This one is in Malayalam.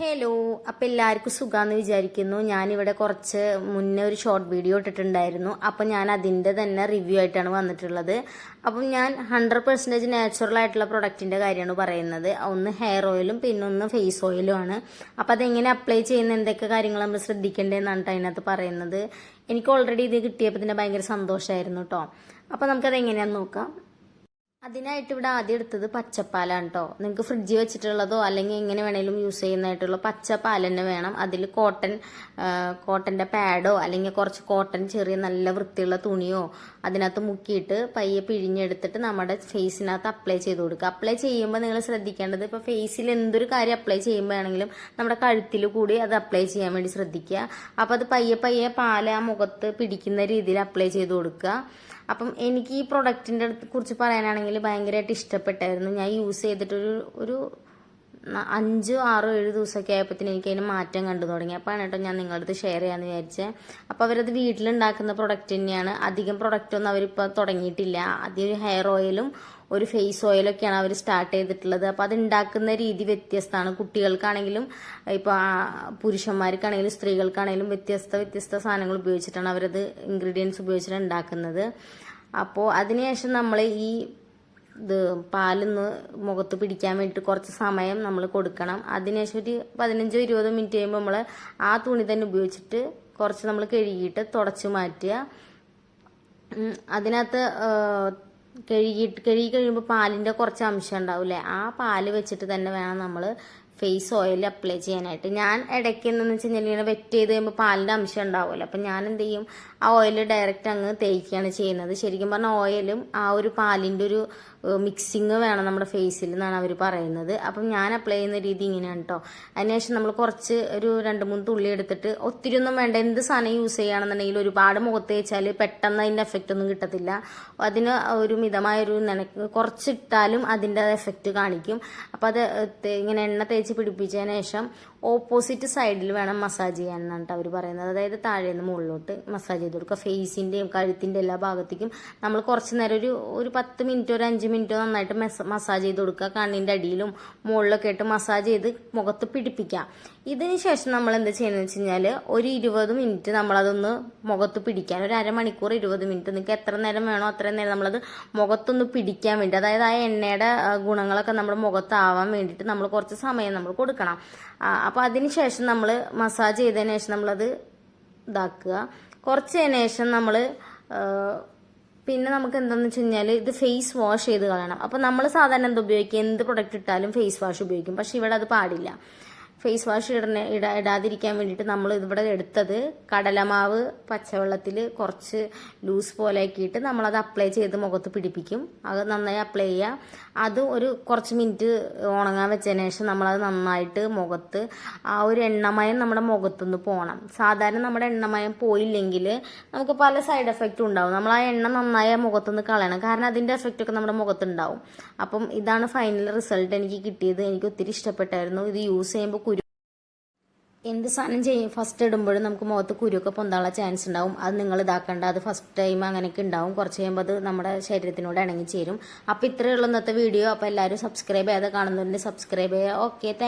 ഹലോ, അപ്പം എല്ലാവർക്കും സുഖാന്ന് വിചാരിക്കുന്നു. ഞാനിവിടെ കുറച്ച് മുന്നേ ഒരു ഷോർട്ട് വീഡിയോ ഇട്ടിട്ടുണ്ടായിരുന്നു. അപ്പം ഞാൻ അതിൻ്റെ തന്നെ റിവ്യൂ ആയിട്ടാണ് വന്നിട്ടുള്ളത്. അപ്പം ഞാൻ 100% നാച്ചുറൽ ആയിട്ടുള്ള പ്രൊഡക്റ്റിൻ്റെ കാര്യമാണ് പറയുന്നത്. ഒന്ന് ഹെയർ ഓയിലും പിന്നെ ഒന്ന് ഫേസ് ഓയിലും ആണ്. അപ്പം അതെങ്ങനെ അപ്ലൈ ചെയ്യുന്ന എന്തൊക്കെ കാര്യങ്ങൾ നമ്മൾ ശ്രദ്ധിക്കേണ്ടതെന്നാണ് അതിനകത്ത് പറയുന്നത്. എനിക്ക് ഓൾറെഡി ഇത് കിട്ടിയപ്പോൾ തന്നെ ഭയങ്കര സന്തോഷമായിരുന്നു കേട്ടോ. അപ്പം നമുക്കത് എങ്ങനെയാണെന്ന് നോക്കാം. അതിനായിട്ട് ഇവിടെ ആദ്യം എടുത്തത് പച്ചപ്പാലാണ് കേട്ടോ. നിങ്ങൾക്ക് ഫ്രിഡ്ജിൽ വെച്ചിട്ടുള്ളതോ അല്ലെങ്കിൽ എങ്ങനെ വേണേലും യൂസ് ചെയ്യുന്നതായിട്ടുള്ള പച്ചപ്പാൽ തന്നെ വേണം. അതിൽ കോട്ടൻ്റെ പാഡോ അല്ലെങ്കിൽ കുറച്ച് കോട്ടൺ ചെറിയ നല്ല വൃത്തിയുള്ള തുണിയോ അതിനകത്ത് മുക്കിയിട്ട് പയ്യെ പിഴിഞ്ഞെടുത്തിട്ട് നമ്മുടെ ഫേസിനകത്ത് അപ്ലൈ ചെയ്ത് കൊടുക്കുക. അപ്ലൈ ചെയ്യുമ്പോൾ നിങ്ങൾ ശ്രദ്ധിക്കേണ്ടത് ഇപ്പോൾ ഫേസിൽ എന്തൊരു കാര്യം അപ്ലൈ ചെയ്യുമ്പോഴാണെങ്കിലും നമ്മുടെ കഴുത്തിൽ കൂടി അത് അപ്ലൈ ചെയ്യാൻ വേണ്ടി ശ്രദ്ധിക്കുക. അപ്പോൾ അത് പയ്യെ പയ്യെ പാല് ആ മുഖത്ത് പിടിക്കുന്ന രീതിയിൽ അപ്ലൈ ചെയ്ത് കൊടുക്കുക. അപ്പം എനിക്ക് ഈ പ്രൊഡക്റ്റിൻ്റെ കുറിച്ച് പറയാനാണെങ്കിൽ ഭയങ്കരമായിട്ട് ഇഷ്ടപ്പെട്ടായിരുന്നു. ഞാൻ യൂസ് ചെയ്തിട്ടൊരു 5, 6, 7 ദിവസമൊക്കെ ആയപ്പോഴത്തേന് എനിക്ക് അതിന് മാറ്റം കണ്ടു തുടങ്ങി. അപ്പോഴാണ് കേട്ടോ ഞാൻ നിങ്ങളുടെ അടുത്ത് ഷെയർ ചെയ്യാമെന്ന് വിചാരിച്ചത്. അപ്പോൾ അവരത് വീട്ടിലുണ്ടാക്കുന്ന പ്രൊഡക്റ്റ് തന്നെയാണ്. അധികം പ്രൊഡക്റ്റൊന്നും അവരിപ്പോൾ തുടങ്ങിയിട്ടില്ല. ആദ്യം ഒരു ഹെയർ ഓയിലും ഒരു ഫേസ് ഓയിലൊക്കെയാണ് അവർ സ്റ്റാർട്ട് ചെയ്തിട്ടുള്ളത്. അപ്പോൾ അത് ഉണ്ടാക്കുന്ന രീതി വ്യത്യസ്തമാണ്. കുട്ടികൾക്കാണെങ്കിലും ഇപ്പോൾ പുരുഷന്മാർക്കാണെങ്കിലും സ്ത്രീകൾക്കാണെങ്കിലും വ്യത്യസ്ത സാധനങ്ങൾ ഉപയോഗിച്ചിട്ടാണ് അവരത് ഇൻഗ്രീഡിയൻസ് ഉപയോഗിച്ചിട്ടാണ് ഉണ്ടാക്കുന്നത്. അപ്പോൾ അതിനുശേഷം നമ്മൾ ഈ പാലൊന്ന് മുഖത്ത് പിടിക്കാൻ വേണ്ടിയിട്ട് കുറച്ച് സമയം നമ്മൾ കൊടുക്കണം. അതിനുശേഷം ഒരു 15-20 മിനിറ്റ് കഴിയുമ്പോൾ നമ്മൾ ആ തുണി തന്നെ ഉപയോഗിച്ചിട്ട് കുറച്ച് നമ്മൾ കഴുകിയിട്ട് തുടച്ച് മാറ്റുക. അതിനകത്ത് കഴുകി കഴിയുമ്പോൾ പാലിൻ്റെ കുറച്ച് അംശം ഉണ്ടാവില്ലേ, ആ പാല് വെച്ചിട്ട് തന്നെ വേണം നമ്മൾ ഫേസ് ഓയിൽ അപ്ലൈ ചെയ്യാനായിട്ട്. ഞാൻ ഇടയ്ക്ക് എന്ന് വെച്ച് കഴിഞ്ഞാൽ ഇങ്ങനെ വെറ്റ് ചെയ്ത് കഴിയുമ്പോൾ പാലിൻ്റെ അംശം ഉണ്ടാവുമല്ലോ. അപ്പം ഞാൻ എന്ത് ചെയ്യും, ആ ഓയിൽ ഡയറക്റ്റ് അങ്ങ് തേക്കുകയാണ് ചെയ്യുന്നത്. ശരിക്കും പറഞ്ഞാൽ ഓയിലും ആ ഒരു പാലിൻ്റെ ഒരു മിക്സിങ് വേണം നമ്മുടെ ഫേസിൽ എന്നാണ് അവർ പറയുന്നത്. അപ്പം ഞാൻ അപ്ലൈ ചെയ്യുന്ന രീതി ഇങ്ങനെയാണ് കേട്ടോ. അതിനുശേഷം നമ്മൾ കുറച്ച് ഒരു 2-3 തുള്ളി എടുത്തിട്ട്, ഒത്തിരി ഒന്നും വേണ്ട. എന്ത് സാധനം യൂസ് ചെയ്യുകയാണെന്നുണ്ടെങ്കിൽ ഒരുപാട് മുഖത്ത് തേച്ചാൽ പെട്ടെന്ന് അതിൻ്റെ എഫക്റ്റ് ഒന്നും കിട്ടത്തില്ല. അതിന് ഒരു മിതമായൊരു കുറച്ചിട്ടാലും അതിൻ്റെ എഫക്റ്റ് കാണിക്കും. അപ്പം അത് ഇങ്ങനെ എണ്ണ തേച്ച് പിടിപ്പിച്ചതിന് ശേഷം ഓപ്പോസിറ്റ് സൈഡിൽ വേണം മസാജ് ചെയ്യാൻ എന്നാണ് അവർ പറയുന്നത്. അതായത് താഴെ നിന്ന് മുകളിലോട്ട് മസാജ് ചെയ്ത് കൊടുക്കുക. ഫേസിൻ്റെയും കഴുത്തിൻ്റെ എല്ലാ ഭാഗത്തേക്കും നമ്മൾ കുറച്ച് നേരം ഒരു 10 മിനിറ്റോ ഒരു 5 മിനിറ്റോ നന്നായിട്ട് മസാജ് ചെയ്ത് കൊടുക്കുക. കണ്ണിൻ്റെ അടിയിലും മുകളിലൊക്കെ ആയിട്ട് മസാജ് ചെയ്ത് മുഖത്ത് പിടിപ്പിക്കുക. ഇതിന് ശേഷം നമ്മൾ എന്താ ചെയ്യുന്നത് വെച്ച് കഴിഞ്ഞാൽ ഒരു 20 മിനിറ്റ് നമ്മളതൊന്ന് മുഖത്ത് പിടിക്കാൻ, ഒരു അരമണിക്കൂർ 20 മിനിറ്റ്, നിങ്ങൾക്ക് എത്ര നേരം വേണോ അത്രയും നേരം നമ്മളത് മുഖത്തൊന്ന് പിടിക്കാൻ വേണ്ടി, അതായത് ആ എണ്ണയുടെ ഗുണങ്ങളൊക്കെ നമ്മുടെ മുഖത്താവാൻ വേണ്ടിയിട്ട് നമ്മൾ കുറച്ച് സമയം നമ്മൾ കൊടുക്കണം. അപ്പോൾ അതിന് ശേഷം നമ്മൾ മസാജ് ചെയ്തതിന് ശേഷം നമ്മളത് ഇതാക്കുക. കുറച്ചതിന് ശേഷം നമ്മൾ പിന്നെ നമുക്ക് എന്താണെന്ന് വെച്ച് കഴിഞ്ഞാൽ ഇത് ഫേസ് വാഷ് ചെയ്ത് കളയണം. അപ്പോൾ നമ്മൾ സാധാരണ എന്ത് ഉപയോഗിക്കും, എന്ത് പ്രൊഡക്റ്റ് ഇട്ടാലും ഫേസ് വാഷ് ഉപയോഗിക്കും. പക്ഷെ ഇവിടെ അത് പാടില്ല. ഫേസ് വാഷ് ഇടാതിരിക്കാൻ വേണ്ടിയിട്ട് നമ്മൾ ഇവിടെ എടുത്തത് കടലമാവ് പച്ചവെള്ളത്തിൽ കുറച്ച് ലൂസ് പോലെ ആക്കിയിട്ട് നമ്മളത് അപ്ലൈ ചെയ്ത് മുഖത്ത് പിടിപ്പിക്കും. അത് നന്നായി അപ്ലൈ ചെയ്യുക. അത് ഒരു കുറച്ച് മിനിറ്റ് ഉണങ്ങാൻ വെച്ചതിന് ശേഷം നമ്മളത് നന്നായിട്ട് മുഖത്ത് ആ ഒരു എണ്ണമയം നമ്മുടെ മുഖത്തുനിന്ന് പോകണം. സാധാരണ നമ്മുടെ എണ്ണമയം പോയില്ലെങ്കിൽ നമുക്ക് പല സൈഡ് എഫക്റ്റും ഉണ്ടാവും. നമ്മൾ ആ എണ്ണ നന്നായി മുഖത്തുനിന്ന് കളയണം, കാരണം അതിൻ്റെ എഫക്റ്റൊക്കെ നമ്മുടെ മുഖത്തുണ്ടാവും. അപ്പം ഇതാണ് ഫൈനൽ റിസൾട്ട് എനിക്ക് കിട്ടിയത്. എനിക്ക് ഒത്തിരി ഇഷ്ടപ്പെട്ടായിരുന്നു. ഇത് യൂസ് ചെയ്യുമ്പോൾ എന്ത് സാധനം ചെയ്യും ഫസ്റ്റ് ഇടുമ്പോഴും നമുക്ക് മുഖത്ത് കുരുവൊക്കെ പൊന്താനുള്ള ചാൻസ് ഉണ്ടാവും. അത് നിങ്ങൾ ഇതാക്കേണ്ട. അത് ഫസ്റ്റ് ടൈം അങ്ങനെയൊക്കെ ഉണ്ടാവും. കുറച്ച് കഴിയുമ്പോൾ അത് നമ്മുടെ ശരീരത്തിനോട് ഇണങ്ങി ചേരും. അപ്പോൾ ഇത്രയേ ഉള്ളൂ ഇന്നത്തെ വീഡിയോ. അപ്പോൾ എല്ലാവരും സബ്സ്ക്രൈബ് ചെയ്യാതെ കാണുന്നവരുണ്ട്, സബ്സ്ക്രൈബ് ചെയ്യുക. Okay, thank